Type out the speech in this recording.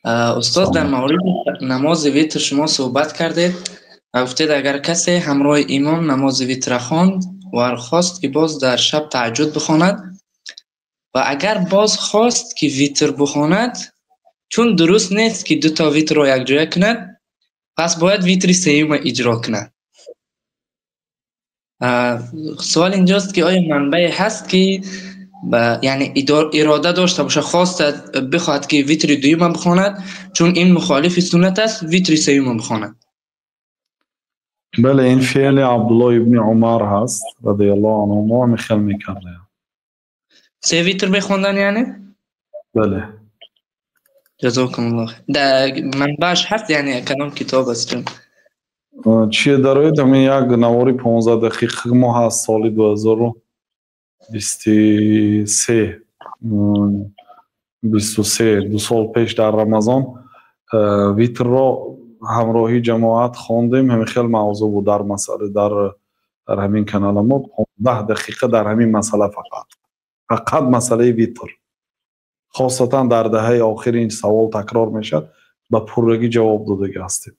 استاد در مورد نماز ویتر شما صحبت کردید. گفتید اگر کسی همراه امام نماز ویتر خواند و خواست که باز در شب تهجد بخواند و اگر باز خواست که ویتر بخواند، چون درست نیست که دو تا ویتر رو یک جای کند، پس باید ویتر سوم اجرا کند. سوال اینجاست که آیا منبع هست که یعنی اراده داشته باشه خواست بخواد که ویتر دوم بخواند، چون این مخالف سنت است، ویتر سوم بخواند؟ بله، این فعل عبدالله ابن عمر هست رضی الله عنهما میخل میکرده. سه ویتر بخوندن یعنی؟ بله. جزاکم الله خیر. در منبعش هست یعنی کدام کتاب است؟ چیه دارید؟ همین یک نواری 15 دقیقه ما هست سال 2023 دو سال پیش در رمضان ویتر را همراهی جماعت خواندیم. همین خیلی موضوع بود در مسئله در همین کانال ما 15 دقیقه در همین مسئله فقط مسئله ویتر، خاصتا در دهه آخر این سوال تکرار میشد، به پرگی جواب داده هستیم.